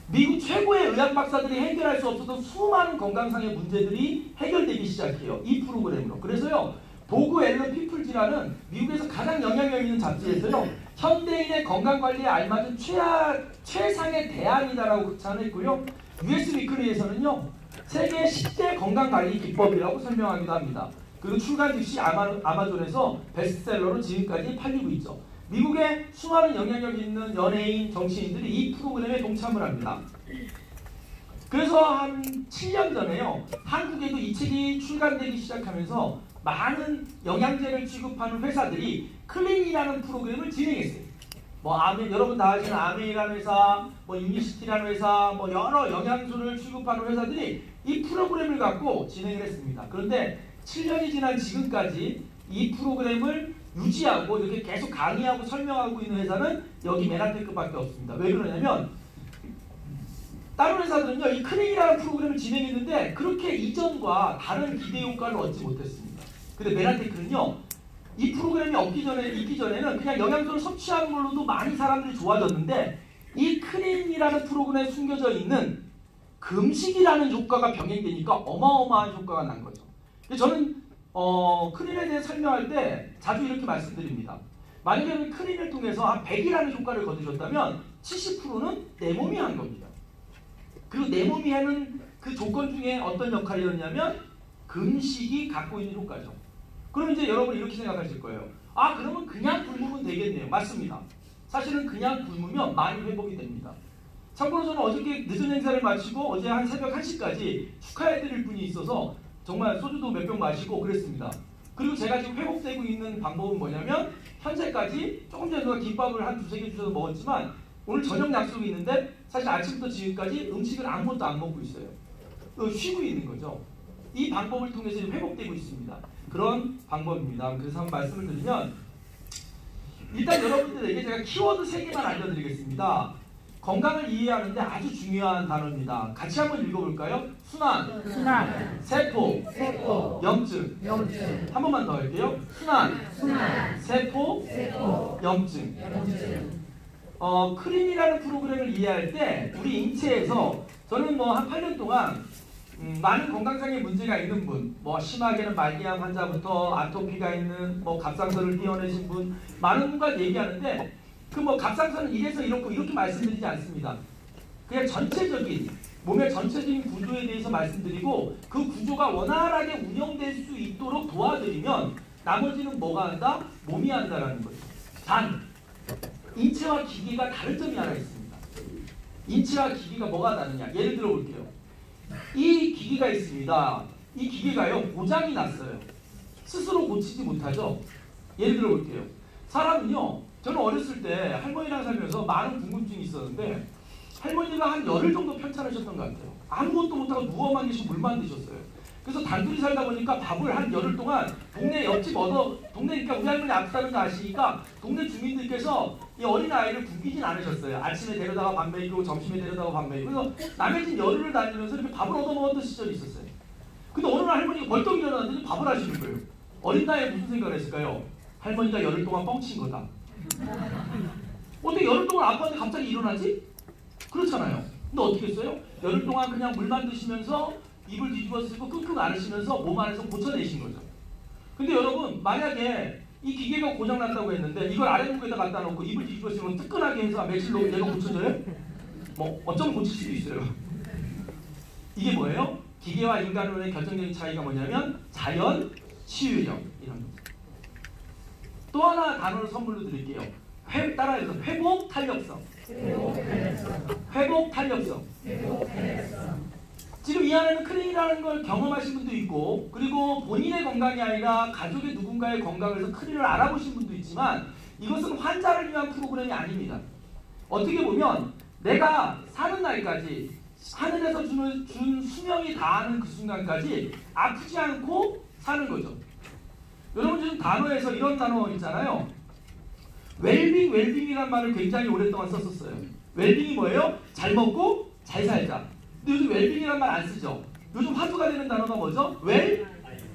미국 최고의 의학 박사들이 해결할 수 없었던 수많은 건강상의 문제들이 해결되기 시작해요. 이 프로그램으로. 그래서요. 도그 앨런 피플지라는 미국에서 가장 영향력 있는 잡지에서요. 현대인의 건강관리에 알맞은 최상의 대안이다라고 극찬했고요. US 위클리에서는요. 세계 10대 건강관리 기법이라고 설명하기도 합니다. 그리고 출간 즉시 아마존에서 베스트셀러로 지금까지 팔리고 있죠. 미국의 수많은 영향력 있는 연예인, 정치인들이 이 프로그램에 동참을 합니다. 그래서 한 7년 전에요. 한국에도 이 책이 출간되기 시작하면서 많은 영양제를 취급하는 회사들이 클린이라는 프로그램을 진행했어요. 여러분 다 아시는 아메이라는 회사, 유니시티라는 회사, 여러 영양소를 취급하는 회사들이 이 프로그램을 갖고 진행을 했습니다. 그런데 7년이 지난 지금까지 이 프로그램을 유지하고 이렇게 계속 강의하고 설명하고 있는 회사는 여기 메나테크밖에 없습니다. 왜 그러냐면 다른 회사들은요, 이 클린이라는 프로그램을 진행했는데 그렇게 이전과 다른 기대 효과를 얻지 못했습니다. 근데 메나테크는요, 이 프로그램이 있기 전에는 그냥 영양소를 섭취하는 걸로도 많이 사람들이 좋아졌는데 이 클린이라는 프로그램에 숨겨져 있는 금식이라는 효과가 병행되니까 어마어마한 효과가 난 거죠. 저는 클린에 대해 설명할 때 자주 이렇게 말씀드립니다. 만약에 클린을 통해서 한 100이라는 효과를 거두셨다면 70%는 내 몸이 한 겁니다. 그리고 내 몸이 하는 그 조건 중에 어떤 역할이었냐면 금식이 갖고 있는 효과죠. 그럼 이제 여러분 이렇게 생각하실 거예요. 아, 그러면 그냥 굶으면 되겠네요. 맞습니다. 사실은 그냥 굶으면 많이 회복이 됩니다. 참고로 저는 어저께 늦은 행사를 마치고 어제 한 새벽 1시까지 축하해드릴 분이 있어서 정말 소주도 몇 병 마시고 그랬습니다. 그리고 제가 지금 회복되고 있는 방법은 뭐냐면 현재까지 조금 전에 제가 김밥을 한 2-3개 주셔서 먹었지만 오늘 저녁 약속이 있는데 사실 아침부터 지금까지 음식을 아무것도 안 먹고 있어요. 쉬고 있는 거죠. 이 방법을 통해서 회복되고 있습니다. 그런 방법입니다. 그래서 한번 말씀을 드리면 일단 여러분들에게 제가 키워드 3개만 알려드리겠습니다. 건강을 이해하는데 아주 중요한 단어입니다. 같이 한번 읽어볼까요? 순환, 세포, 염증. 한 번만 더 할게요. 순환, 세포, 염증. 클린이라는 프로그램을 이해할 때 우리 인체에서 저는 한 8년 동안 많은 건강상의 문제가 있는 분, 심하게는 말기암 환자부터 아토피가 있는 갑상선을 떼어내신 분, 많은 분과 얘기하는데 갑상선은 이래서 이렇고 이렇게 말씀드리지 않습니다. 그냥 전체적인 몸의 전체적인 구조에 대해서 말씀드리고 그 구조가 원활하게 운영될 수 있도록 도와드리면 나머지는 뭐가 한다? 몸이 한다라는 거죠. 단 인체와 기계가 다른 점이 하나 있습니다. 인체와 기계가 뭐가 다르냐? 예를 들어 볼게요. 이 기계가 있습니다. 이 기계가요, 고장이 났어요. 스스로 고치지 못하죠. 예를 들어 볼게요. 사람은요, 저는 어렸을 때 할머니랑 살면서 많은 궁금증이 있었는데 할머니가 한 열흘 정도 편찮으셨던 것 같아요. 아무것도 못하고 누워만 계시고 물만 드셨어요. 그래서 단둘이 살다 보니까 밥을 한 열흘 동안 동네 옆집 동네니까 우리 할머니 앞 사는 거 아시니까 동네 주민들께서 이 어린아이를 굶기진 않으셨어요. 아침에 데려다가 밥 먹이고 점심에 데려다가 밥 먹이고 그래서 남의 집 열흘을 다니면서 이렇게 밥을 얻어먹었던 시절이 있었어요. 근데 어느 날 할머니가 벌떡 일어났는데 밥을 하시는 거예요. 어린 나이에 무슨 생각을 했을까요? 할머니가 열흘 동안 뻥친 거다. 어떻게 열흘 동안 아빠한테 갑자기 일어나지? 그렇잖아요. 근데 어떻게 했어요? 열흘 동안 그냥 물만 드시면서 입을 뒤집어 쓰고 끙끙 앓으시면서 몸 안에서 고쳐내신 거죠. 근데 여러분 만약에 이 기계가 고장났다고 했는데 이걸 아랫목에다 갖다 놓고 입을 뒤집어 쓰면 뜨끈하게 해서 며칠 놓으면 얘가 고쳐져요? 어쩌면 고칠 수도 있어요. 이게 뭐예요? 기계와 인간의 결정적인 차이가 뭐냐면 자연 치유력 이런 거죠. 또 하나 단어를 선물로 드릴게요. 따라해서 회복 탄력성. 회복 탄력성. 지금 이 안에는 클린이라는 걸 경험하신 분도 있고 그리고 본인의 건강이 아니라 가족의 누군가의 건강을 해서 클린을 알아보신 분도 있지만 이것은 환자를 위한 프로그램이 아닙니다. 어떻게 보면 내가 사는 날까지 하늘에서 준 수명이 다하는 그 순간까지 아프지 않고 사는 거죠. 여러분 지금 단어에서 이런 단어 있잖아요. 웰빙이라는 말을 굉장히 오랫동안 썼었어요. 웰빙이 뭐예요? 잘 먹고 잘 살자. 근데 요즘 웰빙이라는 말 안 쓰죠. 요즘 화두가 되는 단어가 뭐죠?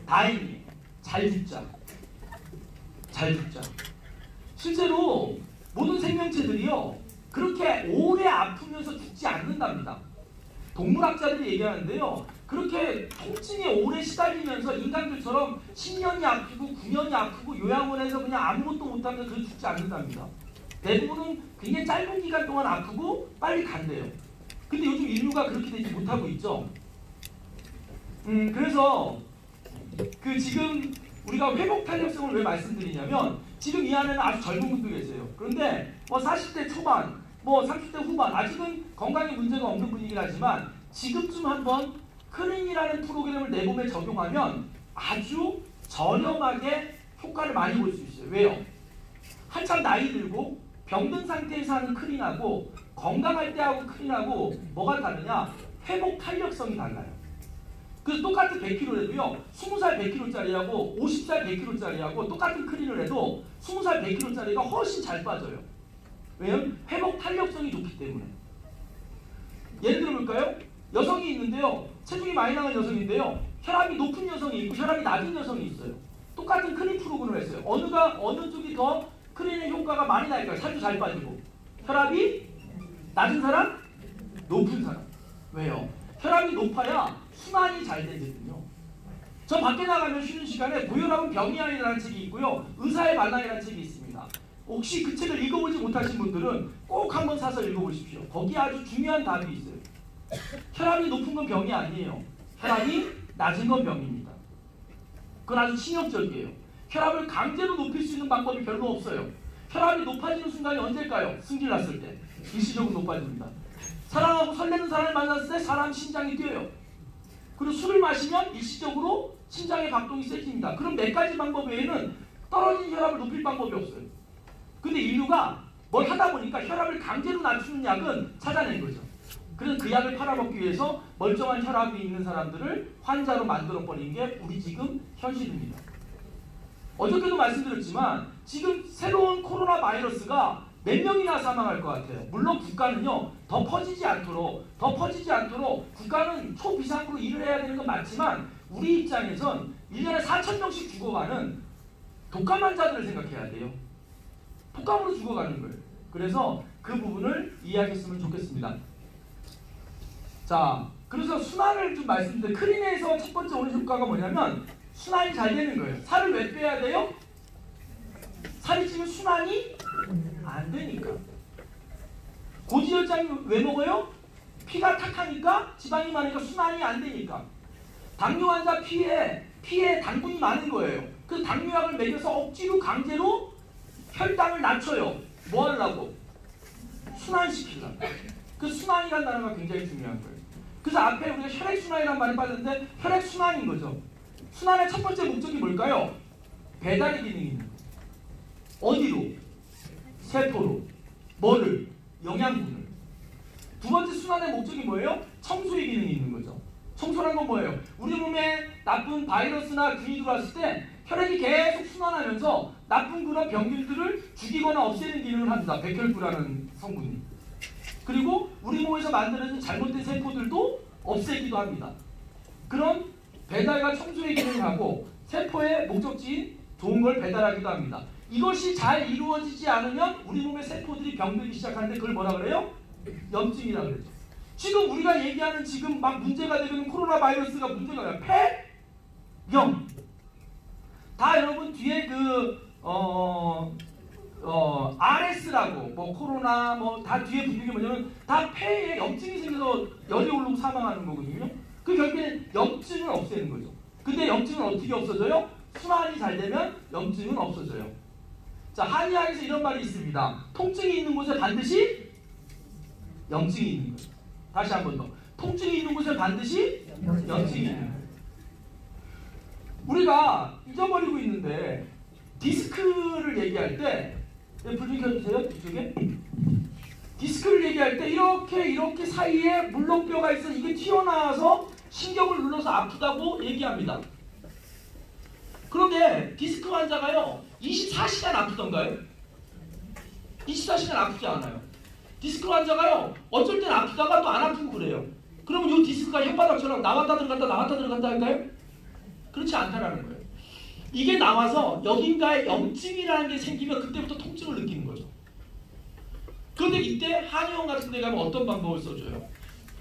다행히 잘 죽자. 잘 죽자. 실제로 모든 생명체들이요. 그렇게 오래 아프면서 죽지 않는 않는답니다. 동물학자들이 얘기하는데요. 그렇게 통증에 오래 시달리면서 인간들처럼 10년이 아프고 9년이 아프고 요양원에서 그냥 아무것도 못하면서 그래도 죽지 않는답니다. 대부분은 굉장히 짧은 기간 동안 아프고 빨리 간대요. 근데 요즘 인류가 그렇게 되지 못하고 있죠. 그래서 지금 우리가 회복 탄력성을 왜 말씀드리냐면 지금 이 안에는 아주 젊은 분도 계세요. 그런데 40대 초반, 30대 후반 아직은 건강에 문제가 없는 분이긴 하지만 지금쯤 한번 크린이라는 프로그램을 내 몸에 적용하면 아주 저렴하게 효과를 많이 볼 수 있어요. 왜요? 한참 나이 들고 병든 상태에서 하는 크린하고 건강할 때 하고 크린하고 뭐가 다르냐? 회복 탄력성이 달라요. 그래서 똑같은 100kg래도요. 20살 100kg짜리하고 50살 100kg짜리하고 똑같은 크린을 해도 20살 100kg짜리가 훨씬 잘 빠져요. 왜냐면 회복 탄력성이 좋기 때문에. 예를 들어볼까요? 여성이 있는데요. 체중이 많이 나간 여성인데요. 혈압이 높은 여성이 있고 혈압이 낮은 여성이 있어요. 똑같은 크린 프로그램을 했어요. 어느 쪽이 더 크린의 효과가 많이 날까요? 살도 잘 빠지고. 혈압이 낮은 사람? 높은 사람. 왜요? 혈압이 높아야 순환이 잘 되거든요. 저 밖에 나가면 쉬는 시간에 고혈압은 병이 아니라는 책이 있고요. 의사의 반항이라는 책이 있습니다. 혹시 그 책을 읽어보지 못하신 분들은 꼭 한번 사서 읽어보십시오. 거기에 아주 중요한 답이 있어요. 혈압이 높은 건 병이 아니에요. 혈압이 낮은 건 병입니다. 그건 아주 치명적이에요. 혈압을 강제로 높일 수 있는 방법이 별로 없어요. 혈압이 높아지는 순간이 언제일까요? 승질 났을 때. 일시적으로 높아집니다. 사랑하고 설레는 사람을 만났을 때 사람 심장이 뛰어요. 그리고 술을 마시면 일시적으로 심장의 박동이 세집니다. 그럼 몇 가지 방법 외에는 떨어진 혈압을 높일 방법이 없어요. 근데 인류가 뭘 하다 보니까 혈압을 강제로 낮추는 약은 찾아낸 거죠. 그래서 그 약을 팔아먹기 위해서 멀쩡한 혈압이 있는 사람들을 환자로 만들어버린 게 우리 지금 현실입니다. 어저께도 말씀드렸지만 지금 새로운 코로나 바이러스가 몇 명이나 사망할 것 같아요. 물론 국가는요. 더 퍼지지 않도록 국가는 초비상으로 일을 해야 되는 건 맞지만 우리 입장에선 1년에 4,000명씩 죽어가는 독감 환자들을 생각해야 돼요. 독감으로 죽어가는 거예요. 그래서 그 부분을 이해하셨으면 좋겠습니다. 자, 그래서 순환을 좀 말씀드려요. 크린에서 첫 번째 오는 효과가 뭐냐면 순환이 잘 되는 거예요. 살을 왜 빼야 돼요? 살이 찌면 순환이 안 되니까. 고지혈장이 왜 먹어요? 피가 탁하니까 지방이 많으니까 순환이 안 되니까. 당뇨 환자 피에 당분이 많은 거예요. 그래서 당뇨약을 먹여서 억지로 강제로 혈당을 낮춰요. 뭐 하려고? 순환시키려고. 그 순환이라는 단어가 굉장히 중요한 거예요. 그래서 앞에 우리가 혈액순환이라는 말이 빠졌는데 혈액순환인 거죠. 순환의 첫 번째 목적이 뭘까요? 배달의 기능이 있는 거예요. 어디로? 세포로. 뭐를? 영양분을. 두 번째 순환의 목적이 뭐예요? 청소의 기능이 있는 거죠. 청소란 건 뭐예요? 우리 몸에 나쁜 바이러스나 균이 들어왔을 때 혈액이 계속 순환하면서 나쁜 그런 병균들을 죽이거나 없애는 기능을 합니다. 백혈구라는 성분이. 그리고 우리 몸에서 만들어진 잘못된 세포들도 없애기도 합니다. 그런 배달과 청소의 기능을 하고 세포의 목적지인 좋은 걸 배달하기도 합니다. 이것이 잘 이루어지지 않으면 우리 몸의 세포들이 병들기 시작하는데 그걸 뭐라 그래요? 염증이라고 그러죠. 지금 우리가 얘기하는 지금 막 문제가 되고 있는 코로나 바이러스가 문제가 뭐야? 폐염. 다 여러분 뒤에 RS라고 코로나 다 뒤에 부분이 뭐냐면 다 폐에 염증이 생겨서 열이 오르고 사망하는 거거든요. 그 결국에는 염증을 없애는 거죠. 근데 염증은 어떻게 없어져요? 순환이 잘 되면 염증은 없어져요. 자, 한의학에서 이런 말이 있습니다. 통증이 있는 곳에 반드시 염증이 있는 거예요. 다시 한 번 더. 통증이 있는 곳에 반드시 염증이 있는 거예요. 우리가 잊어버리고 있는데 디스크를 얘기할 때 불 좀 켜주세요. 이쪽에. 디스크를 얘기할 때 이렇게 사이에 물렁뼈가 있어 이게 튀어나와서 신경을 눌러서 아프다고 얘기합니다. 그런데 디스크 환자가요 24시간 아프던가요? 24시간 아프지 않아요. 디스크 환자가요 어쩔 땐 아프다가 또 안 아프고 그래요. 그러면 이 디스크가 혓바닥처럼 나왔다 들어갔다 할까요? 그렇지 않다라는 거예요. 이게 나와서 여긴가에 염증이라는 게 생기면 그때부터 통증을 느끼는 거죠. 그런데 이때 한의원 같은 데 가면 어떤 방법을 써줘요?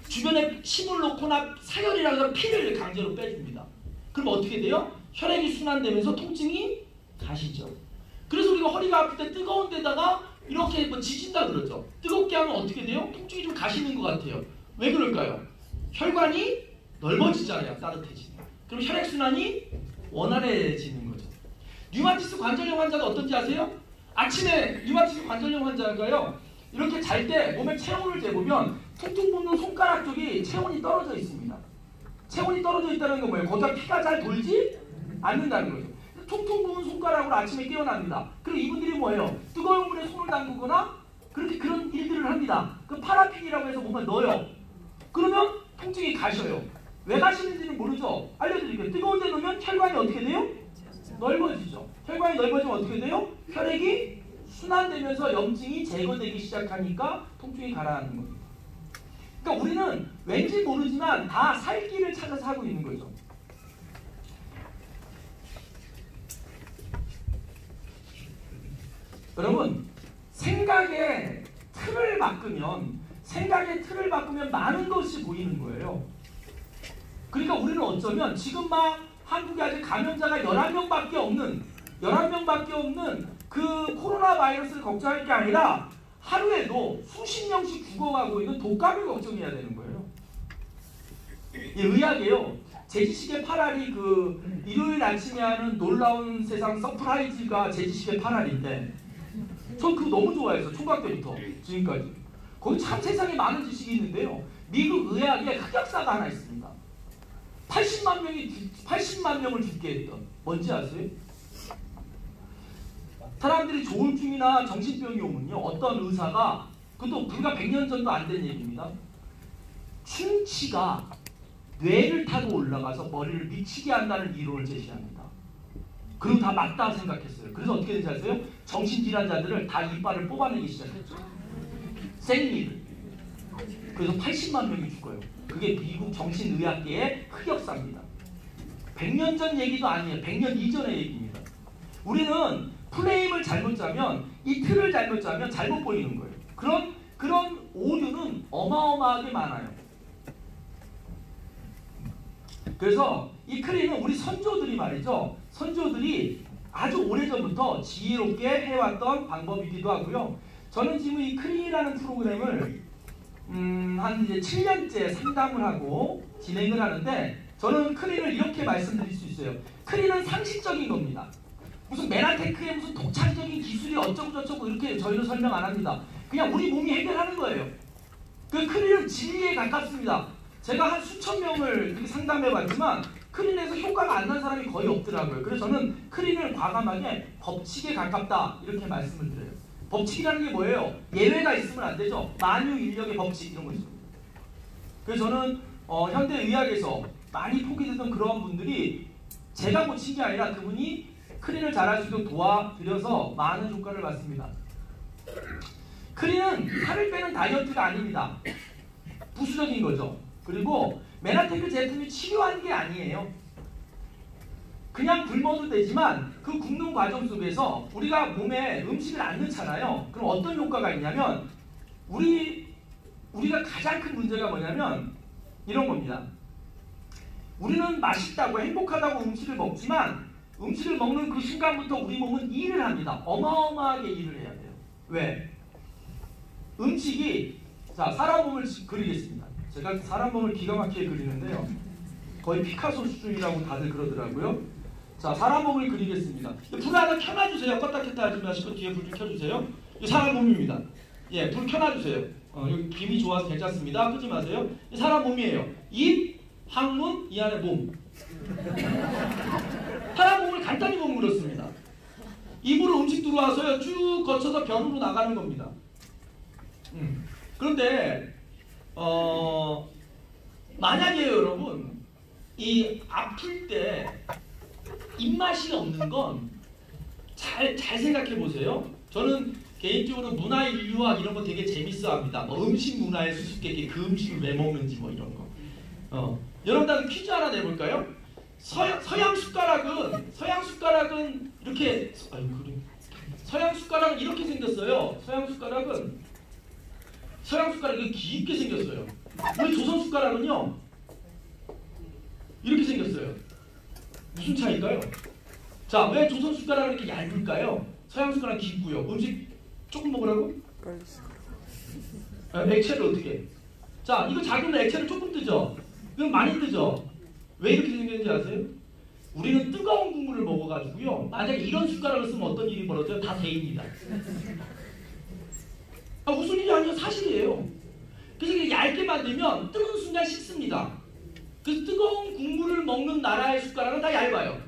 주변에 침을 놓거나 사열이라고 해서 피를 강제로 빼줍니다. 그럼 어떻게 돼요? 혈액이 순환되면서 통증이 가시죠. 그래서 우리가 허리가 아플 때 뜨거운 데다가 이렇게 뭐 지진다 그러죠. 뜨겁게 하면 어떻게 돼요? 통증이 좀 가시는 것 같아요. 왜 그럴까요? 혈관이 넓어지잖아요. 따뜻해지면. 그럼 혈액순환이 원활해지는 거죠. 류마티스 관절염 환자가 어떤지 아세요? 아침에 류마티스 관절염 환자가요. 이렇게 잘 때 몸의 체온을 재보면 퉁퉁 붓는 손가락 쪽이 체온이 떨어져 있습니다. 체온이 떨어져 있다는 건 뭐예요? 거기다 피가 잘 돌지 않는다는 거죠. 퉁퉁 부은 손가락으로 아침에 깨어납니다. 그럼 이분들이 뭐예요? 뜨거운 물에 손을 담그거나 그런 일들을 합니다. 그 파라핀이라고 해서 뭔가 넣어요. 그러면 통증이 가셔요. 왜 가시는지는 모르죠. 알려드릴게요. 뜨거운 데 넣으면 혈관이 어떻게 돼요? 넓어지죠. 혈관이 넓어지면 어떻게 돼요? 혈액이 순환되면서 염증이 제거되기 시작하니까 통증이 가라앉는 겁니다. 그러니까 우리는 왠지 모르지만 다 살 길을 찾아서 하고 있는 거죠. 여러분, 생각의 틀을 바꾸면 많은 것이 보이는 거예요. 그러니까 우리는 어쩌면 지금 막 한국에 아직 감염자가 11명밖에 없는 그 코로나 바이러스를 걱정할 게 아니라 하루에도 수십 명씩 죽어가고 있는 독감을 걱정해야 되는 거예요. 의학이에요. 제지식의 8알이 그 일요일 아침에 하는 놀라운 세상 서프라이즈가 제지식의 8알인데 전 그거 너무 좋아해서 초등학교 때부터 지금까지. 거기 참 세상에 많은 지식이 있는데요. 미국 의학의 흑역사가 하나 있습니다. 80만 명을 죽게 했던. 뭔지 아세요? 사람들이 조울증이나 정신병이 오면요. 어떤 의사가, 그것도 불과 100년 전도 안 된 얘기입니다. 충치가 뇌를 타고 올라가서 머리를 미치게 한다는 이론을 제시합니다. 그리고 다 맞다 생각했어요. 그래서 어떻게 되는지 아세요? 정신질환자들을 다 이빨을 뽑아내기 시작했죠. 생리를. 그래서 80만 명이 죽어요. 그게 미국 정신의학계의 흑역사입니다. 100년 전 얘기도 아니에요. 100년 이전의 얘기입니다. 우리는 프레임을 잘못 짜면, 이 틀을 잘못 짜면 잘못 보이는 거예요. 그런 오류는 어마어마하게 많아요. 그래서 이 크리는 우리 선조들이 말이죠. 선조들이 아주 오래전부터 지혜롭게 해왔던 방법이기도 하고요. 저는 지금 이 크리라는 프로그램을 한 이제 7년째 상담을 하고 진행을 하는데, 저는 크리를 이렇게 말씀드릴 수 있어요. 크리는 상식적인 겁니다. 무슨 메나테크의 무슨 독창적인 기술이 어쩌고저쩌고 이렇게 저희는 설명 안 합니다. 그냥 우리 몸이 해결하는 거예요. 그 크리는 진리에 가깝습니다. 제가 한 수천 명을 이렇게 상담해봤지만 크린에서 효과가 안 난 사람이 거의 없더라고요. 그래서 저는 크린을 과감하게 법칙에 가깝다 이렇게 말씀을 드려요. 법칙이라는 게 뭐예요? 예외가 있으면 안 되죠. 만유인력의 법칙 이런 거 있습니다. 그래서 저는 현대의학에서 많이 포기되던 그런 분들이 제가 고친 게 아니라 그분이 크린을 잘할 수 있도록 도와드려서 많은 효과를 받습니다. 크린은 살을 빼는 다이어트가 아닙니다. 부수적인 거죠. 그리고 메나테크 제품이 치료하는 게 아니에요. 그냥 굶어도 되지만 그 굶는 과정 속에서 우리가 몸에 음식을 안 넣잖아요. 그럼 어떤 효과가 있냐면 우리가 가장 큰 문제가 뭐냐면 이런 겁니다. 우리는 맛있다고 행복하다고 음식을 먹지만 음식을 먹는 그 순간부터 우리 몸은 일을 합니다. 어마어마하게 일을 해야 돼요. 왜? 음식이, 자, 사람 몸을 그리겠습니다. 제가 사람 몸을 기가 막히게 그리는데요. 거의 피카소 수준이라고 다들 그러더라고요. 자, 사람 몸을 그리겠습니다. 불 하나 켜놔주세요. 껐다 켰다 하지 마시고 뒤에 불 좀 켜주세요. 이 사람 몸입니다. 예, 불 켜놔주세요. 여기 김이 좋아서 괜찮습니다. 끄지 마세요. 이 사람 몸이에요. 입, 항문, 이 안에 몸. 사람 몸을 간단히 보면 그렇습니다. 입으로 음식 들어와서요. 쭉 거쳐서 변으로 나가는 겁니다. 그런데 만약에 여러분 이 아플 때 입맛이 없는 건 잘 생각해 보세요. 저는 개인적으로 문화 인류학 이런 거 되게 재밌어합니다. 뭐 음식 문화의 수수께끼, 그 음식을 왜 먹는지 뭐 이런 거. 여러분들 퀴즈 하나 내볼까요? 서양 숟가락은 이렇게 서양 숟가락은 이렇게 생겼어요. 서양 숟가락이 깊게 생겼어요. 우리 조선 숟가락은요 이렇게 생겼어요. 무슨 차이일까요? 자, 왜 조선 숟가락은 이렇게 얇을까요? 서양 숟가락 깊고요. 음식 조금 먹으라고? 액체를 어떻게? 자, 이거 작으면 액체를 조금 뜨죠? 이건 많이 뜨죠? 왜 이렇게 생겼는지 아세요? 우리는 뜨거운 국물을 먹어가지고요. 만약에 이런 숟가락을 쓰면 어떤 일이 벌어져요? 다 데입니다. 무슨 일이 아니에요. 사실이에요. 그래서 이렇게 얇게 만들면 뜨는 순간 식습니다. 그래서 뜨거운 국물을 먹는 나라의 숟가락은 다 얇아요.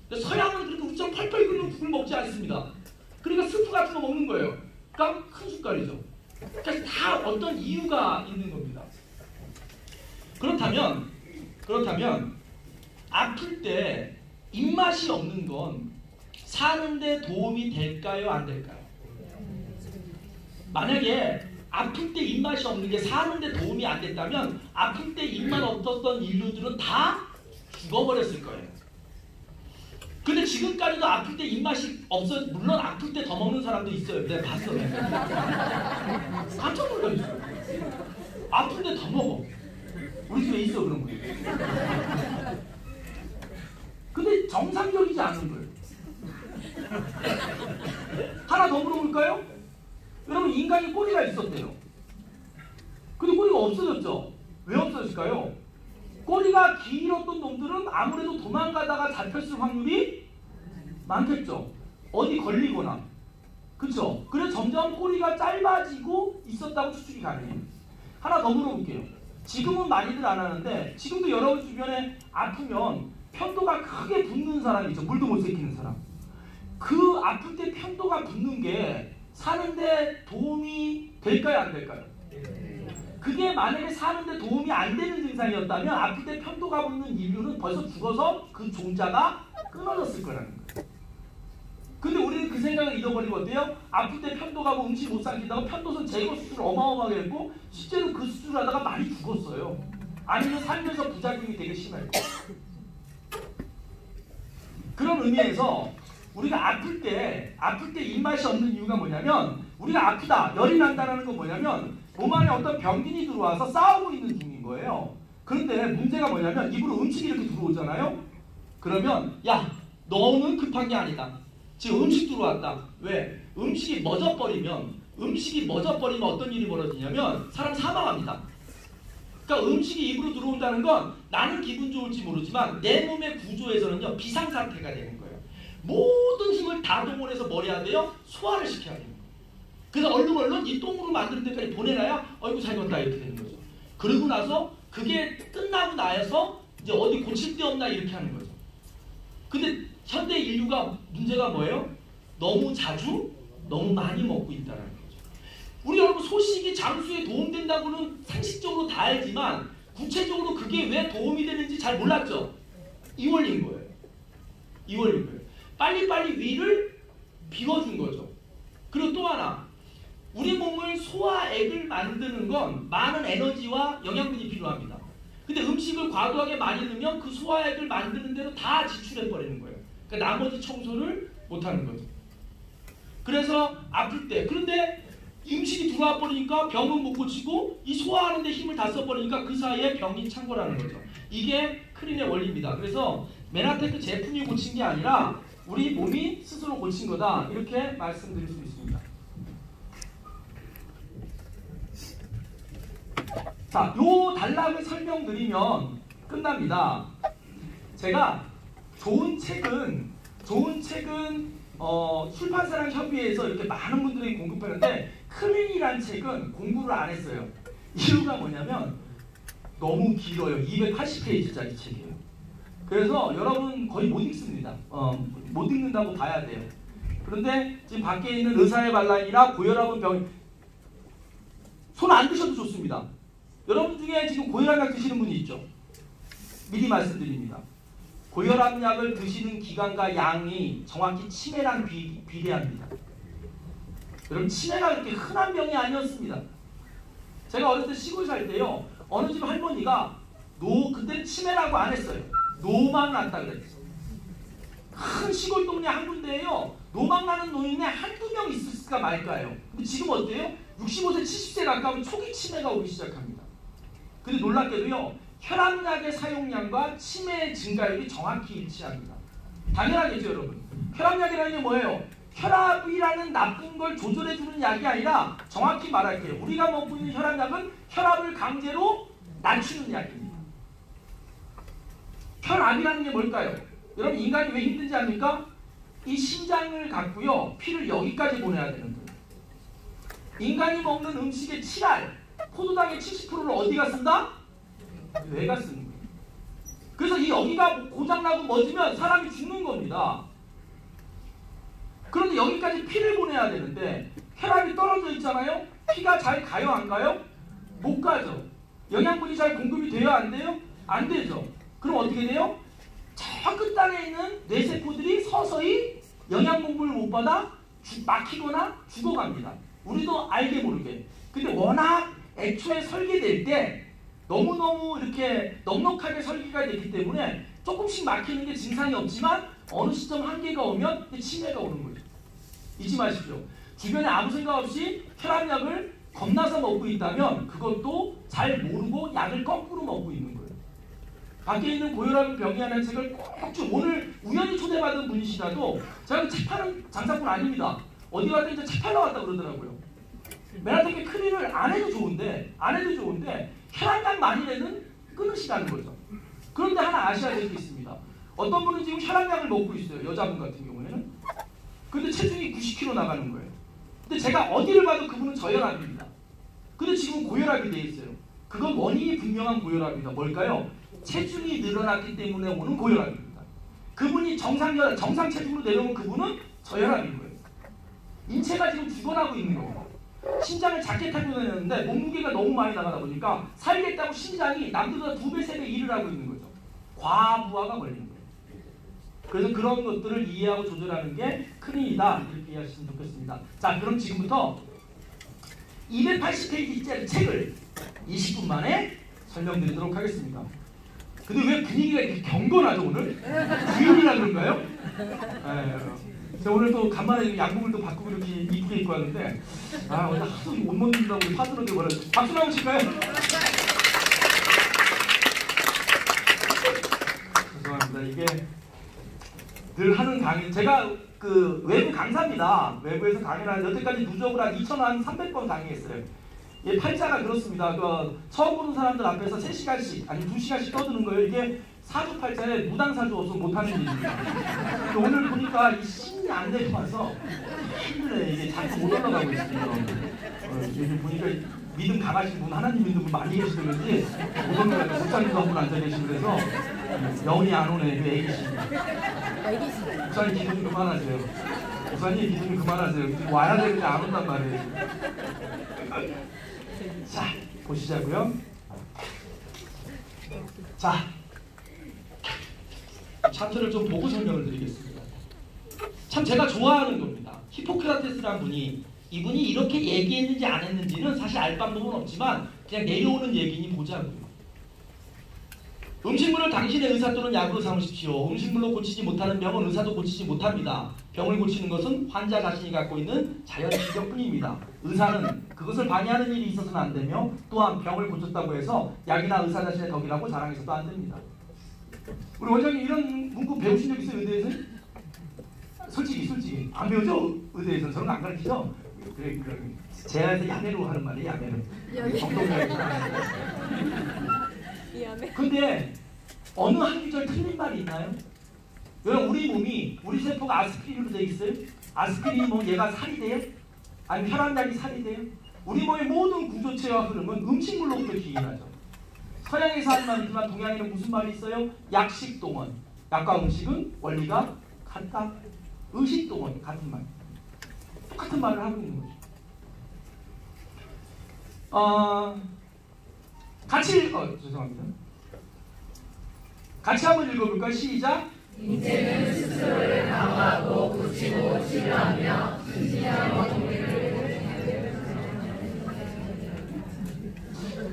서양은 그렇게 우리처럼 펄펄 끓는 국을 먹지 않습니다. 그러니까 스프 같은 거 먹는 거예요. 그러니까 큰 숟갈이죠. 그러니까 다 어떤 이유가 있는 겁니다. 그렇다면 아플 때 입맛이 없는 건 사는데 도움이 될까요? 안 될까요? 만약에 아플 때 입맛이 없는 게 사는데 도움이 안 됐다면 아플 때 입맛 없었던 인류들은 다 죽어버렸을 거예요. 근데 지금까지도 아플 때 입맛이 없어, 물론 아플 때 더 먹는 사람도 있어요. 내가 봤어요. 깜짝 놀랐어요. 아플 때 더 먹어. 우리 집에 있어 그런 거. 근데 정상적이지 않은 거예요. 하나 더 물어볼까요? 여러분, 인간이 꼬리가 있었대요. 근데 꼬리가 없어졌죠? 왜 없어졌을까요? 꼬리가 길었던 놈들은 아무래도 도망가다가 잡혔을 확률이 많겠죠. 어디 걸리거나. 그쵸? 그래서 점점 꼬리가 짧아지고 있었다고 추측이 가능해요. 하나 더 물어볼게요. 지금은 많이들 안 하는데 지금도 여러분 주변에 아프면 편도가 크게 붓는 사람이 있죠. 물도 못 새기는 사람. 그 아플 때 편도가 붓는 게 사는데 도움이 될까요? 안 될까요? 그게 만약에 사는데 도움이 안 되는 증상이었다면 아플 때 편도가 붓는 인류는 벌써 죽어서 그 종자가 끊어졌을 거라는 거예요. 근데 우리는 그 생각을 잃어버리고 어때요? 아플 때 편도가 뭐 음식 못 삼킨다고 편도선 제거 수술을 어마어마하게 했고 실제로 그 수술을 하다가 많이 죽었어요. 아니면 살면서 부작용이 되게 심할 거예요. 그런 의미에서 우리가 아플 때 입맛이 없는 이유가 뭐냐면 우리가 아프다, 열이 난다는 건 뭐냐면 몸 안에 어떤 병균이 들어와서 싸우고 있는 중인 거예요. 그런데 문제가 뭐냐면 입으로 음식이 이렇게 들어오잖아요. 그러면 야, 너는 급한 게 아니다. 지금 음식 들어왔다. 왜? 음식이 멎어버리면 어떤 일이 벌어지냐면 사람 사망합니다. 그러니까 음식이 입으로 들어온다는 건 나는 기분 좋을지 모르지만 내 몸의 구조에서는요 비상사태가 되는 거예요. 모든 힘을 다 동원해서 뭘 해야 돼요? 소화를 시켜야 돼요. 그래서 얼른 이 똥으로 만드는 데까지 보내놔야 어이구 잘 익었다 이렇게 되는 거죠. 그러고 나서 그게 끝나고 나서 이제 어디 고칠 데 없나 이렇게 하는 거죠. 근데 현대 인류가 문제가 뭐예요? 너무 자주 너무 많이 먹고 있다는 거죠. 우리 여러분 소식이 장수에 도움된다고는 상식적으로 다 알지만 구체적으로 그게 왜 도움이 되는지 잘 몰랐죠. 이 원리인 거예요. 빨리빨리 위를 비워준 거죠. 그리고 또 하나, 우리 몸을 소화액을 만드는 건 많은 에너지와 영양분이 필요합니다. 근데 음식을 과도하게 많이 넣으면 그 소화액을 만드는 대로 다 지출해버리는 거예요. 그러니까 나머지 청소를 못하는 거죠. 그래서 아플 때, 그런데 음식이 들어와 버리니까 병은 못 고치고 이 소화하는 데 힘을 다 써버리니까 그 사이에 병이 창궐하는 거죠. 이게 크린의 원리입니다. 그래서 메나테크 제품이 고친 게 아니라 우리 몸이 스스로 고친 거다, 이렇게 말씀드릴 수 있습니다. 자, 요 단락을 설명드리면 끝납니다. 제가 좋은 책은 출판사랑 협의해서 이렇게 많은 분들이 공급하는데 크린이라는 책은 공부를 안 했어요. 이유가 뭐냐면 너무 길어요. 280페이지짜리 책이에요. 그래서 여러분 거의 못 읽습니다. 못 읽는다고 봐야 돼요. 그런데 지금 밖에 있는 의사의 반란이나 고혈압은 병, 손 안 드셔도 좋습니다. 여러분 중에 지금 고혈압약 드시는 분이 있죠? 미리 말씀드립니다. 고혈압약을 드시는 기간과 양이 정확히 치매랑 비례합니다. 여러분, 치매가 그렇게 흔한 병이 아니었습니다. 제가 어렸을 때 시골 살 때요, 어느 집 할머니가 그때 치매라고 안 했어요. 노만 났다 그랬어요. 큰 시골 동네 한 군데에요, 노만 나는 노인에 한두 명 있을까 말까요. 근데 지금 어때요? 65세, 70세 가까운 초기 치매가 오기 시작합니다. 근데 놀랍게도요. 혈압약의 사용량과 치매 증가율이 정확히 일치합니다. 당연하겠죠, 여러분. 혈압약이라는 게 뭐예요? 혈압이라는 나쁜 걸 조절해주는 약이 아니라 정확히 말할게요. 우리가 먹고 있는 혈압약은 혈압을 강제로 낮추는 약입니다. 혈압이라는 게 뭘까요? 여러분 인간이 왜 힘든지 압니까? 이 심장을 갖고요. 피를 여기까지 보내야 되는 거예요. 인간이 먹는 음식의 7알, 포도당의 70%를 어디가 쓴다? 뇌가 쓰는 거예요. 그래서 이 여기가 고장나고 멎으면 사람이 죽는 겁니다. 그런데 여기까지 피를 보내야 되는데 혈압이 떨어져 있잖아요. 피가 잘 가요 안 가요? 못 가죠. 영양분이 잘 공급이 돼요 안 돼요? 안 되죠. 그럼 어떻게 돼요? 저 끝단에 있는 뇌세포들이 서서히 영양 공급을 못 받아 막히거나 죽어갑니다. 우리도 알게 모르게. 근데 워낙 애초에 설계될 때 너무너무 이렇게 넉넉하게 설계가 됐기 때문에 조금씩 막히는 게 증상이 없지만 어느 시점 한계가 오면 치매가 오는 거죠. 잊지 마십시오. 주변에 아무 생각 없이 혈압약을 겁나서 먹고 있다면 그것도 잘 모르고 약을 거꾸로 먹고 있는 거예요. 밖에 있는 고혈압 병이라는 책을 꼭 좀 오늘 우연히 초대받은 분이시라도 제가 책 파는 장사꾼 아닙니다. 어디 갔다 이제 책 팔러 왔다 그러더라고요. 맨하탄 클린을 안 해도 좋은데 혈압약 많이 내는 끊으시라는 거죠. 그런데 하나 아셔야 될 게 있습니다. 어떤 분은 지금 혈압약을 먹고 있어요. 여자분 같은 경우에는. 근데 체중이 90kg 나가는 거예요. 근데 제가 어디를 봐도 그분은 저혈압입니다. 근데 지금 고혈압이 돼 있어요. 그건 원인이 분명한 고혈압입니다. 뭘까요? 체중이 늘어났기 때문에 오는 고혈압입니다. 그분이 정상 체중으로 내려오면 그분은 저혈압인 거예요. 인체가 지금 죽어나고 있는 거예요. 심장을 작게 타고 다녔는데 몸무게가 너무 많이 나가다 보니까 살겠다고 심장이 남들보다 2배, 3배 일을 하고 있는 거죠. 과부하가 걸린 거예요. 그래서 그런 것들을 이해하고 조절하는 게 클린이다. 이렇게 이해하시면 좋겠습니다. 자, 그럼 지금부터 280페이지짜리 책을 20분 만에 설명드리도록 하겠습니다. 근데 왜 분위기가 이렇게 경건하죠 오늘? 주일이라 그런가요? 제가 오늘 또 간만에 양복을 또 바꾸고 이렇게 이쁘게 입고 왔는데 오늘 하도 옷 먹는다고 파스러져 버렸어요. 박수 한번 칠까요? 죄송합니다. 이게 늘 하는 강의, 제가 그 외부 강사입니다. 외부에서 강의를 하는 여태까지 누적으로 한 2,300번 강의했어요. 이 팔자가 그렇습니다. 처음 보는 사람들 앞에서 3시간씩 아니 2시간씩 떠드는 거예요. 이게 사주팔자에 무당사주 없으면 못하는 일입니다. 오늘 보니까 이 신이 안 내려와서 힘들네. 이게 자꾸 못 올라가고 있어요. 여기 보니까 믿음 강하신 분, 하나님 믿는 분 많이 계시던지 못 올라가고 목사님도 한 분 앉아 계시고 그래서 영이 안 오네. 그 애기신. 목사님 기도 좀 그만하세요. 목사님 기도 좀 그만하세요. 와야 되는데 안 온단 말이에요. 자, 보시자고요. 자, 차트를 좀 보고 설명을 드리겠습니다. 참 제가 좋아하는 겁니다. 히포크라테스라는 분이 이분이 이렇게 얘기했는지 안 했는지는 사실 알 방법은 없지만 그냥 내려오는 얘기니 보자고요. 음식물을 당신의 의사 또는 약으로 삼으십시오. 음식물로 고치지 못하는 병은 의사도 고치지 못합니다. 병을 고치는 것은 환자 자신이 갖고 있는 자연실력뿐입니다. 의사는 그것을 방해하는 일이 있어서는 안 되며 또한 병을 고쳤다고 해서 약이나 의사 자신의 덕이라고 자랑해서도 안 됩니다. 우리 원장님 이런 문구 배우신 적 있어요? 의대에서? 솔직히 안 배우죠? 의대에서 저는 안 가르치죠? 그래 제야에서 야매로 하는 말이에요. 야매로. 정동이라고 근데 어느 한 구절 틀린 말이 있나요? 여러분 우리 몸이 우리 세포가 아스피린으로 되어 있어요? 아스피린이 뭐 얘가 살이 돼요? 아니면 혈압약이 살이 돼요? 우리 몸의 모든 구조체와 흐름은 음식물로부터 기인하죠. 서양에서 하는 말이지만 동양에는 무슨 말이 있어요? 약식동원. 약과 음식은 원리가 같다. 의식동원 같은 말. 똑같은 말을 하고 있는 거죠. 죄송합니다. 같이 한번 읽어볼까요? 시작. 인체는 스스로를 강화하고 고치고 치료하며 신신하고 동리를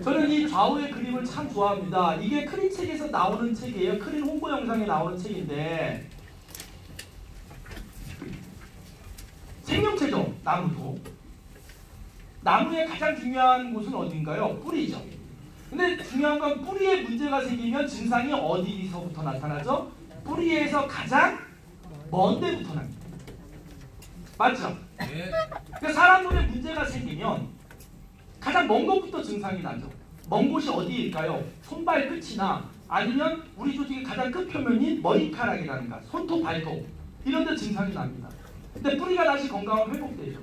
저는 이 좌우의 그림을 참 좋아합니다. 이게 크린 책에서 나오는 책이에요. 크린 홍보 영상에 나오는 책인데 생명체죠. 나무도. 나무의 가장 중요한 곳은 어딘가요? 뿌리죠. 근데 중요한 건 뿌리에 문제가 생기면 증상이 어디서부터 나타나죠? 뿌리에서 가장 먼 데부터 납니다. 맞죠? 그러니까 사람 몸에 문제가 생기면 가장 먼 곳부터 증상이 나죠. 먼 곳이 어디일까요? 손발 끝이나 아니면 우리 조직의 가장 끝표면인 머리카락이라든가 손톱, 발톱 이런 데 증상이 납니다. 근데 뿌리가 다시 건강하면 회복되죠.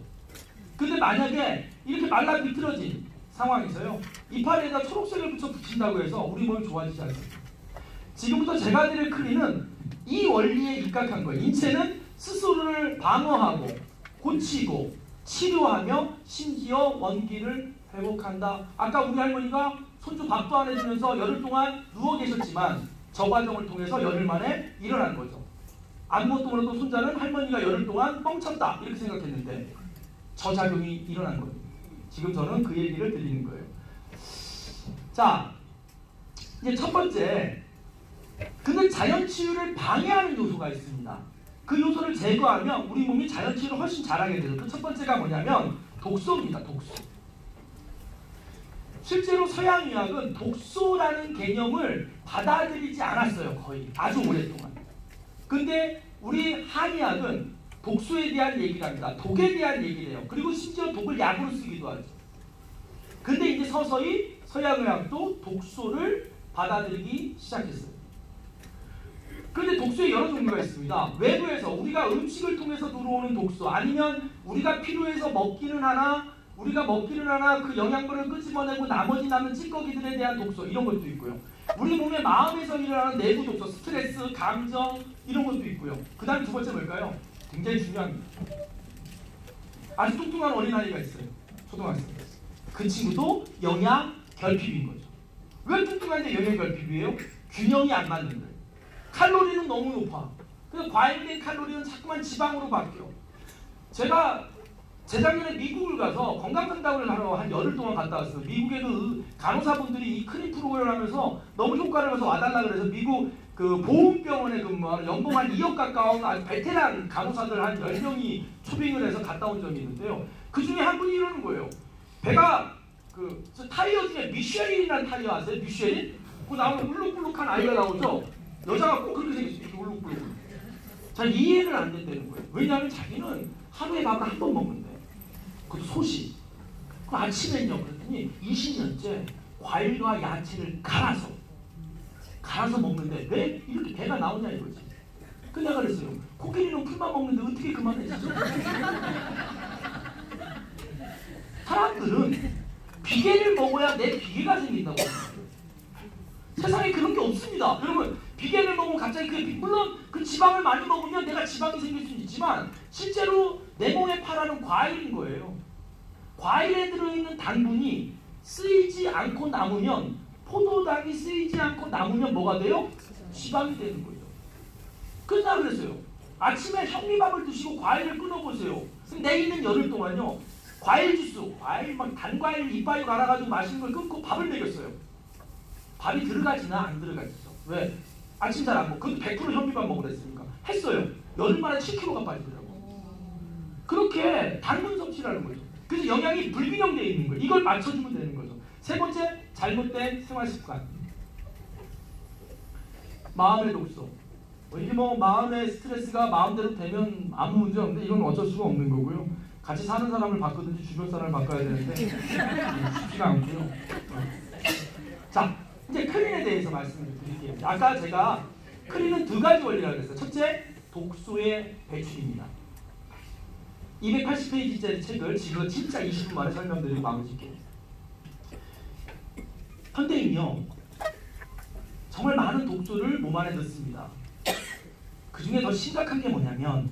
근데 만약에 이렇게 말라 비틀어진 상황에서요, 이파리에다 초록색을 붙여 붙인다고 해서 우리 몸이 좋아지지 않습니다. 지금부터 제가 드릴 클리는 이 원리에 입각한 거예요. 인체는 스스로를 방어하고 고치고 치료하며 심지어 원기를 회복한다. 아까 우리 할머니가 손주 밥도 안 해주면서 열흘 동안 누워 계셨지만 저 과정을 통해서 열흘 만에 일어난 거죠. 아무것도 모르던 손자는 할머니가 열흘 동안 뻥쳤다 이렇게 생각했는데 저작용이 일어난 거예요. 지금 저는 그 얘기를 드리는 거예요. 자, 이제 첫 번째, 근데 자연치유를 방해하는 요소가 있습니다. 그 요소를 제거하면 우리 몸이 자연치유를 훨씬 잘하게 되죠. 그 첫 번째가 뭐냐면 독소입니다. 독소. 실제로 서양의학은 독소라는 개념을 받아들이지 않았어요. 거의 아주 오랫동안. 근데 우리 한의학은 독소에 대한 얘기를 합니다. 독에 대한 얘기를 해요. 그리고 심지어 독을 약으로 쓰기도 하죠. 근데 이제 서서히 서양의학도 독소를 받아들이기 시작했어요. 그런데 독소에 여러 종류가 있습니다. 외부에서 우리가 음식을 통해서 들어오는 독소, 아니면 우리가 필요해서 먹기는 하나 그 영양분을 끄집어내고 나머지 남은 찌꺼기들에 대한 독소, 이런 것도 있고요. 우리 몸의 마음에서 일어나는 내부 독소, 스트레스, 감정 이런 것도 있고요. 그 다음 두 번째 뭘까요? 굉장히 중요합니다. 아주 뚱뚱한 어린아이가 있어요. 초등학생. 그 친구도 영양 결핍인 거죠. 왜 뚱뚱한데 영양 결핍이에요? 균형이 안 맞는 거예요. 칼로리는 너무 높아. 그래서 과잉된 칼로리는 자꾸만 지방으로 바뀌어. 제가 재작년에 미국을 가서 건강상담을 하러 한 열흘 동안 갔다 왔어요. 미국의 그 간호사분들이 이 클린 프로그램을 하면서 너무 효과를 봐서 와달라 그래서 미국 그 보훈병원에 근무하는 연봉 한 2억 가까운 아주 베테랑 간호사들 한 10명이 초빙을 해서 갔다 온 적이 있는데요. 그 중에 한 분이 이러는 거예요. 배가 그 타이어 중에 미쉐린이라는 타이어 아세요? 미쉐린? 그 나오면 울룩불룩한 아이가 나오죠. 여자가 꼭 그렇게 생겼어요. 이렇게 울룩불룩. 잘 이해를 안 된다는 거예요. 왜냐하면 자기는 하루에 밥을 한 번 먹는데, 그것도 소식. 그 아침엔요 그랬더니 20년째 과일과 야채를 갈아서 먹는데 왜 이렇게 배가 나오냐 이거지. 그 내가 그랬어요. 코끼리는 풀만 먹는데 어떻게 그만해지죠? 사람들은 비계를 먹어야 내 비계가 생긴다고. 세상에 그런 게 없습니다. 여러분, 비계를 먹으면 갑자기 물론 그 지방을 많이 먹으면 내가 지방이 생길 수는 있지만 실제로 내 몸에 파라는 과일인 거예요. 과일에 들어있는 당분이 쓰이지 않고 남으면, 포도당이 쓰이지 않고 남으면 뭐가 돼요? 지방이 되는 거죠. 그래서 나 그랬어요. 아침에 현미밥을 드시고 과일을 끊어보세요. 내일은 열흘 동안요, 과일 주스, 과일 막 단과일 이빨 갈아가지고 마시는 걸 끊고 밥을 먹였어요. 밥이 들어가지나 안 들어가지죠. 왜? 아침 잘 안 먹고, 그것도 100% 현미밥 먹으랬으니까 했어요. 열흘 만에 7kg가 빠지더라고. 그렇게 당분 섭취라는 거죠. 그래서 영양이 불균형되어 있는 거예요. 이걸 맞춰주면 되는 거죠. 세 번째, 잘못된 생활습관. 마음의 독소. 이게 뭐 마음의 스트레스가 마음대로 되면 아무 문제 없는데 이건 어쩔 수가 없는 거고요. 같이 사는 사람을 바꾸든지 주변 사람을 바꿔야 되는데 쉽지가 않고요. 자, 이제 클린에 대해서 말씀을 드릴게요. 아까 제가 클린은 두 가지 원리라고 했어요. 첫째, 독소의 배출입니다. 280페이지짜리 책을 지금 진짜 20분 만에 설명드리고 마무리 짓게요. 현대인요, 정말 많은 독소를 몸 안에 넣습니다. 그 중에 더 심각한 게 뭐냐면,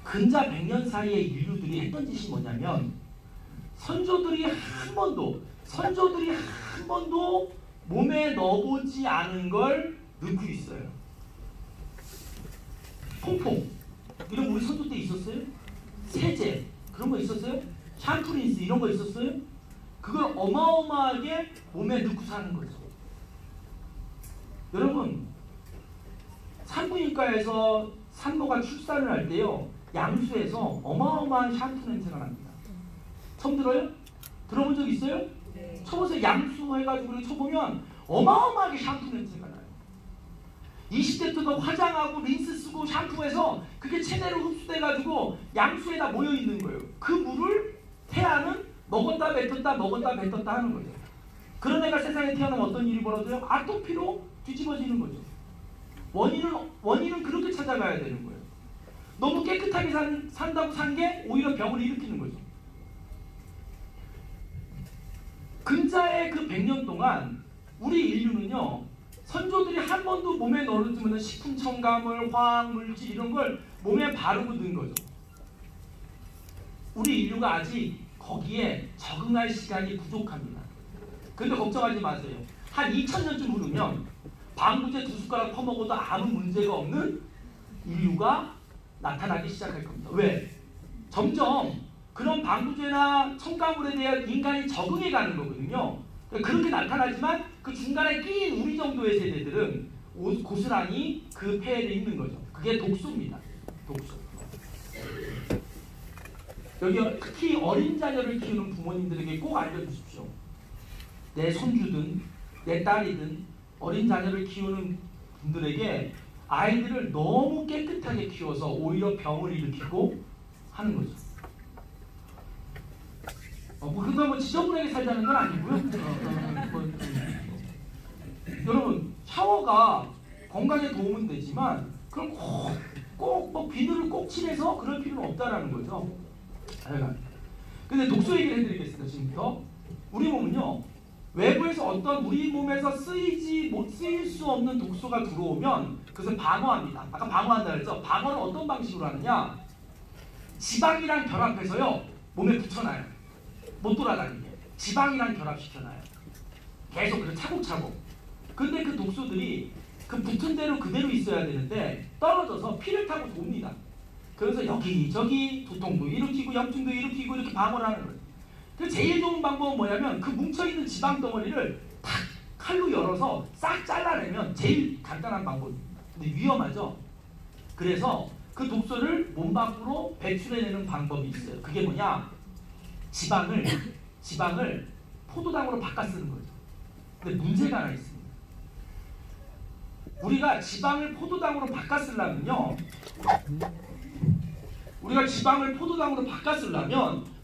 근자 100년 사이에 인류들이 했던 짓이 뭐냐면, 선조들이 한 번도 몸에 넣어보지 않은 걸 넣고 있어요. 퐁퐁, 이런 우리 선조 때 있었어요? 세제, 그런 거 있었어요? 샴푸린스 이런 거 있었어요? 그걸 어마어마하게 몸에 넣고 사는 거죠. 여러분, 산부인과에서 산모가 출산을 할 때요, 양수에서 어마어마한 샴푸 냄새가 납니다. 처음 들어요? 들어본 적 있어요? 쳐보세요. 양수해가지고 이렇게 쳐보면 어마어마하게 샴푸 냄새가 나요. 20대 때도 화장하고 린스 쓰고 샴푸해서 그게 체내로 흡수돼가지고 양수에다 모여있는 거예요. 그 물을 태아는 먹었다 뱉었다 먹었다 뱉었다 하는 거죠. 그런 애가 세상에 태어나면 어떤 일이 벌어져요? 아토피로 뒤집어지는 거죠. 원인은 그렇게 찾아가야 되는 거예요. 너무 깨끗하게 산다고 산 게 오히려 병을 일으키는 거죠. 근자의 그 100년 동안 우리 인류는요, 선조들이 한 번도 몸에 넣어주면 식품 첨가물, 화학 물질 이런 걸 몸에 바르고 는 거죠. 우리 인류가 아직 거기에 적응할 시간이 부족합니다. 그런데 걱정하지 마세요. 한 2000년쯤 흐르면 방부제 2숟가락 퍼먹어도 아무 문제가 없는 인류가 나타나기 시작할 겁니다. 왜? 점점 그런 방부제나 첨가물에 대한 인간이 적응해 가는 거거든요. 그렇게 나타나지만 그 중간에 끼인 우리 정도의 세대들은 고스란히 그 폐해를 입는 거죠. 그게 독소입니다. 독소. 여기 특히 어린 자녀를 키우는 부모님들에게 꼭 알려주십시오. 내 손주든 내 딸이든 어린 자녀를 키우는 분들에게 아이들을 너무 깨끗하게 키워서 오히려 병을 일으키고 하는 거죠. 그렇다고 지저분하게 살자는 건 아니고요. 여러분, 샤워가 건강에 도움은 되지만 그럼 꼭 뭐 비누를 꼭 칠해서 그럴 필요는 없다라는 거죠. 근데 독소 얘기를 해드리겠습니다. 지금부터 우리 몸은요, 외부에서 어떤 우리 몸에서 쓰일 수 없는 독소가 들어오면 그것을 방어합니다. 아까 방어한다 그랬죠? 방어는 어떤 방식으로 하느냐? 지방이랑 결합해서요, 몸에 붙여놔요. 못 돌아다니게. 지방이랑 결합시켜놔요. 계속 그래 차곡차곡. 근데 그 독소들이 그 붙은 대로 그대로 있어야 되는데 떨어져서 피를 타고 돕니다. 그래서 여기저기 두통도 일으키고 염증도 일으키고 이렇게 방어를 하는 거예요. 그 제일 좋은 방법은 뭐냐면 그 뭉쳐있는 지방 덩어리를 탁 칼로 열어서 싹 잘라내면 제일 간단한 방법입니다. 근데 위험하죠. 그래서 그 독소를 몸 밖으로 배출해내는 방법이 있어요. 그게 뭐냐? 지방을 포도당으로 바꿔 쓰는 거죠. 근데 문제가 하나 있습니다. 우리가 지방을 포도당으로 바꿔 쓰려면요,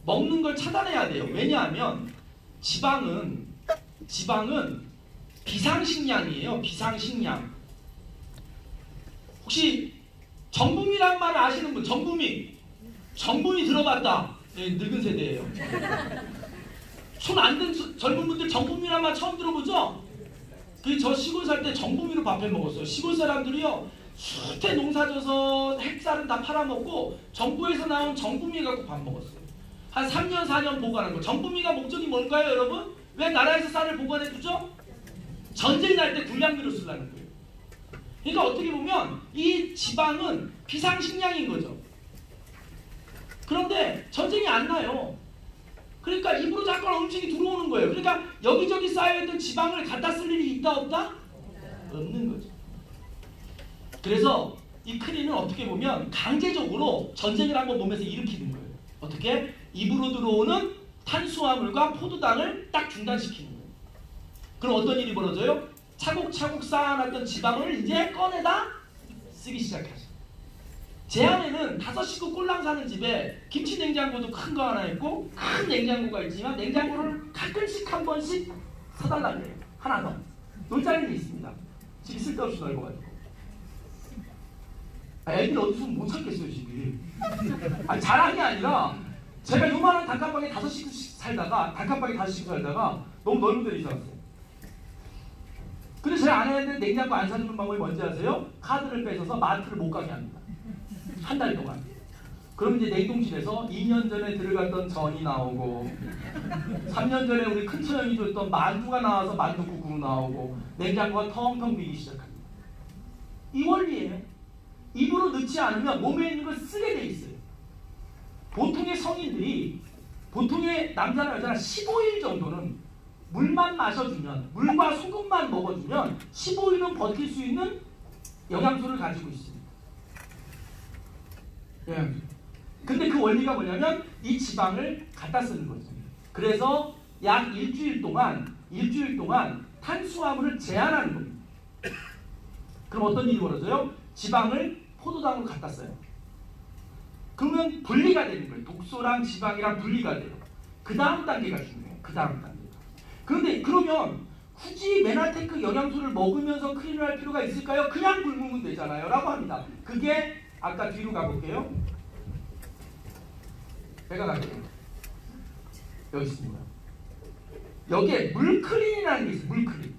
먹는 걸 차단해야 돼요. 왜냐하면 지방은 비상식량이에요. 비상식량. 혹시 정부미란 말을 아시는 분? 정부미 들어봤다. 네, 늙은 세대예요. 손 안 든 젊은 분들 정부미란 말 처음 들어보죠? 저 시골 살 때 정부미로 밥해 먹었어요. 시골 사람들이요, 숲에 농사져서 햅쌀은 다 팔아먹고 정부에서 나온 정부미 갖고 밥 먹었어요. 한 3년 4년 보관한 거. 정부미가 목적이 뭘까요, 여러분? 왜 나라에서 쌀을 보관해 두죠? 전쟁 날 때 군량미로 쓰려는 거예요. 그러니까 어떻게 보면 이 지방은 비상식량인 거죠. 그런데 전쟁이 안 나요. 그러니까 입으로 자꾸만 음식이 들어오는 거예요. 그러니까 여기저기 쌓여있던 지방을 갖다 쓸 일이 있다 없다? 없는 거죠. 그래서 이 크린은 어떻게 보면 강제적으로 전쟁을 한번 몸에서 일으키는 거예요. 어떻게? 입으로 들어오는 탄수화물과 포도당을 딱 중단시키는 거예요. 그럼 어떤 일이 벌어져요? 차곡차곡 쌓아놨던 지방을 이제 꺼내다 쓰기 시작하죠. 제 안에는 5식구 꼴랑 사는 집에 김치 냉장고도 큰 거 하나 있고 큰 냉장고가 있지만 냉장고를 가끔씩 한 번씩 사달라고 해요. 하나 더. 놀자리는 있습니다. 집이 쓸데없이 넓어가지고. 애들 어디서 못 찾겠어요, 집이. 자랑이 아니라 제가 요만한 단칸방에 5식구 살다가 너무 넓은 데를 이사 왔어요. 근데 제 아내한테 냉장고 안 사주는 방법이 뭔지 아세요? 카드를 뺏어서 마트를 못 가게 합니다. 한 달 동안. 그럼 이제 냉동실에서 2년 전에 들어갔던 전이 나오고 3년 전에 우리 큰처형이 줬던 만두가 나와서 만두국으로 나오고 냉장고가 텅텅 비기 시작합니다. 이 원리예요. 입으로 넣지 않으면 몸에 있는 걸 쓰게 돼 있어요. 보통의 성인들이, 보통의 남자나 여자나 15일 정도는 물만 마셔주면, 물과 소금만 먹어주면 15일은 버틸 수 있는 영양소를 가지고 있습니다. 영양소. 근데 그 원리가 뭐냐면 이 지방을 갖다 쓰는 거죠. 그래서 약 일주일 동안 탄수화물을 제한하는 겁니다. 그럼 어떤 일이 벌어져요? 지방을 포도당으로 갖다 써요. 그러면 분리가 되는 거예요. 독소랑 지방이랑 분리가 돼요. 그 다음 단계가 중요해요. 그 다음 단계가. 그런데 그러면 굳이 메나테크 영양소를 먹으면서 클린을 할 필요가 있을까요? 그냥 굶으면 되잖아요. 라고 합니다. 그게 아까 뒤로 가볼게요. 제가 갈게요. 여기 있습니다. 여기에 물클린이라는 게 있어요. 물클린.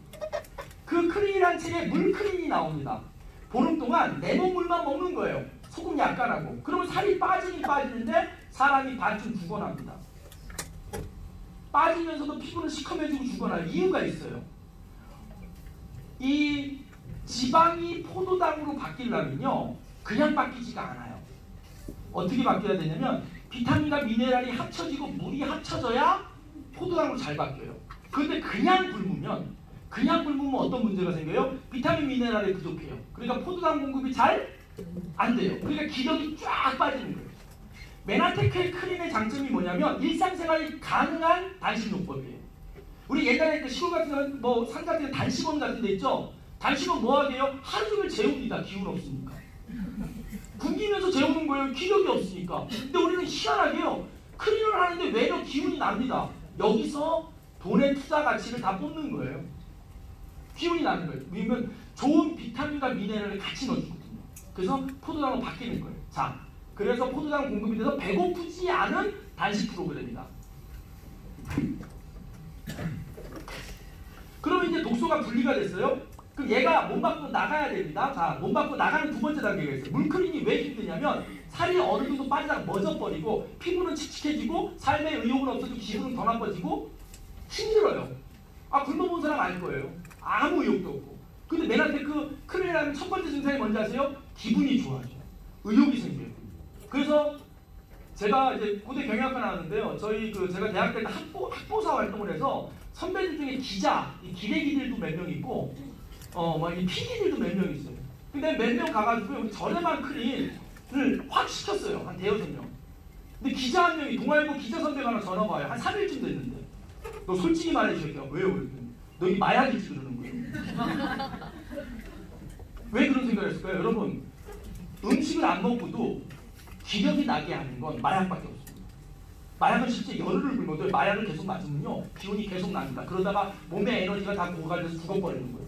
그 클린이라는 책에 물클린이 나옵니다. 보름 동안 레몬물만 먹는 거예요. 소금 약간 하고. 그러면 살이 빠지긴 빠지는데 사람이 반쯤 죽어납니다. 빠지면서도 피부는 시커매지고 죽어나요. 이유가 있어요. 이 지방이 포도당으로 바뀌려면요, 그냥 바뀌지가 않아요. 어떻게 바뀌어야 되냐면 비타민과 미네랄이 합쳐지고 물이 합쳐져야 포도당으로 잘 바뀌어요. 그런데 그냥 굶으면 어떤 문제가 생겨요? 비타민 미네랄이 부족해요. 그러니까 포도당 공급이 잘 안 돼요. 그러니까 기력이 쫙 빠지는 거예요. 메나테크의 클린의 장점이 뭐냐면 일상생활이 가능한 단식요법이에요. 우리 옛날에 그 시골 같은 데는 뭐 산 같은 데 단식원 같은 데 있죠? 단식원 뭐 하게요? 하루 종일 재웁니다. 기운 없으니까. 굶기면서 재우는 거예요. 기력이 없으니까. 근데 우리는 희한하게요. 클린을 하는데 외려 기운이 납니다. 여기서 돈의 투자 가치를 다 뽑는 거예요. 기운이 나는 거예요. 왜냐면 좋은 비타민과 미네랄을 같이 넣어주거든요. 그래서 포도당으로 바뀌는 거예요. 자, 그래서 포도당 공급이 돼서 배고프지 않은 단식 프로그램이다. 그러면 이제 독소가 분리가 됐어요. 그럼 얘가 몸 밖으로 나가야 됩니다. 자, 몸 밖으로 나가는 두 번째 단계가 있어요. 물클린이 왜 힘드냐면 살이 어느 정도 빠지다가 멎어버리고 피부는 칙칙해지고 삶의 의욕은 없어지고 기분은 더 나빠지고 힘들어요. 굶어본 사람 알 거예요. 아무 의욕도 없고. 근데 메나테크 클린이라는 첫 번째 증상이 뭔지 아세요? 기분이 좋아져요. 의욕이 생겨요. 그래서 제가 이제 고대 경영학과 나왔는데요. 제가 대학 때 학보사 활동을 해서 선배들 중에 기레기들도 몇 명 있고, 이 PD들도 몇 명 있어요. 근데 몇 명 가가지고 우리 저렴한 클린을 확 시켰어요. 한 대여섯 명. 근데 기자 한 명이 동아일보 기자 선배가 하나 전화 와요. 한 3일쯤 됐는데. 너 솔직히 말해 주세요. 왜요? 그랬더니 너 이 마약이지 그러는 거예요. 왜 그런 생각을 했을까요? 여러분, 음식을 안 먹고도 기력이 나게 하는 건 마약밖에 없습니다. 마약은 실제 열흘을 굶어도 마약을 계속 맞으면요 기운이 계속 납니다. 그러다가 몸의 에너지가 다 고갈돼서 죽어버리는 거예요.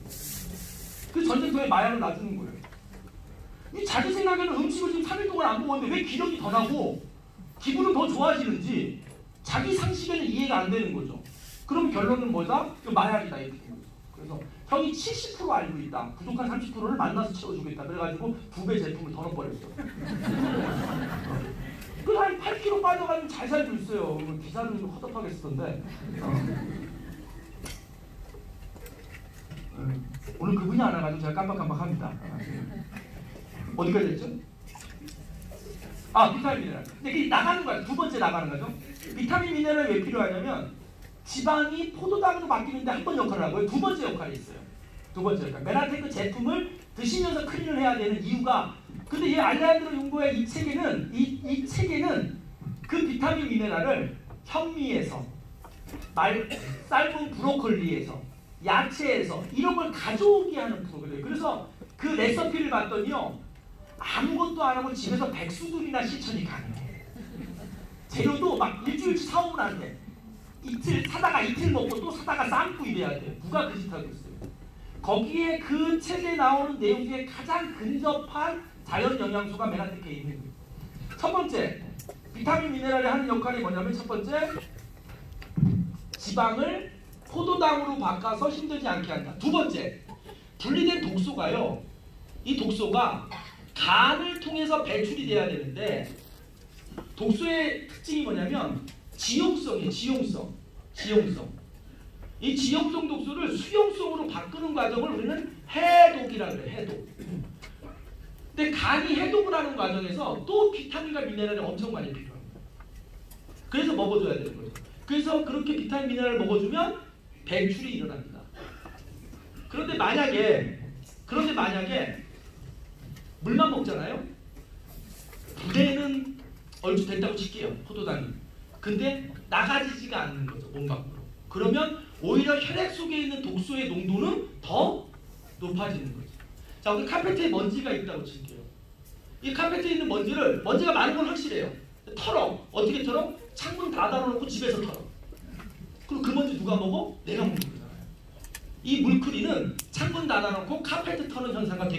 그 전쟁터에 마약을 놔주는 거예요. 이 자기 생각에는 음식을 지금 3일 동안 안 먹었는데 왜 기력이 더 나고 기분은 더 좋아지는지 자기 상식에는 이해가 안 되는 거죠. 그럼 결론은 뭐다? 그 마약이다 이렇게 된 거죠. 그래서 형이 70% 알고 있다. 부족한 30%를 만나서 채워주겠다. 그래가지고 2배 제품을 더 넣어버렸어. 그 한 8kg 빠져가지고 잘 살고 있어요. 기사는 허접하게 쓰던데. 오늘 그분이 안 와가지고 제가 깜빡깜빡합니다. 어디까지 했죠? 비타민 미네랄. 근데 그게 나가는 거야. 두 번째 나가는 거죠. 비타민 미네랄이 왜 필요하냐면 지방이 포도당으로 바뀌는데 한 번 역할을 하고요. 두 번째 역할이 있어요. 두 번째 역할. 메나테크 제품을 드시면서 클린을 해야 되는 이유가, 근데 이 알레한드로 융고의 이 책에는 그 비타민 미네랄을 현미에서, 삶은 브로콜리에서, 야채에서 이런 걸 가져오게 하는 프로그램이에요. 그래서 그 레시피를 봤더니요, 아무것도 안 하고 집에서 백수들이나 실천이 가능해요. 재료도 막 일주일치 사오면 안 돼. 사다가 이틀 먹고 또 사다가 삶고 이래야 돼. 누가 그 짓 하고 있어요. 거기에 그 책에 나오는 내용 중에 가장 근접한 자연 영양소가 메나테크에 있는 거예요. 첫 번째, 비타민 미네랄이 하는 역할이 뭐냐면, 첫 번째, 지방을 포도당으로 바꿔서 힘들지 않게 한다. 두 번째, 분리된 독소가요, 이 독소가 간을 통해서 배출이 돼야 되는데, 독소의 특징이 뭐냐면 지용성이에요. 지용성. 이 지용성 독소를 수용성으로 바꾸는 과정을 우리는 해독이라고 해요. 해독. 근데 간이 해독을 하는 과정에서 또 비타민과 미네랄이 엄청 많이 필요합니다. 그래서 먹어줘야 되는 거죠. 그래서 그렇게 비타민 미네랄을 먹어주면 배출이 일어납니다. 그런데 만약에 물만 먹잖아요. 부대는 얼추 됐다고 칠게요. 포도당이. 근데 나가지지가 않는 거죠. 몸 밖으로. 그러면 오히려 혈액 속에 있는 독소의 농도는 더 높아지는 거죠. 자, 우리 카페트에 먼지가 있다고 칠게요. 이 카페트에 있는 먼지가 많은 건 확실해요. 털어. 어떻게 털어? 창문 다 닫아놓고 집에서 털어. 그럼 그 먼지 누가 먹어? 내가 먹는 거잖아요. 이 물크리는 창문 닫아놓고 카페트 터는 현상과 되게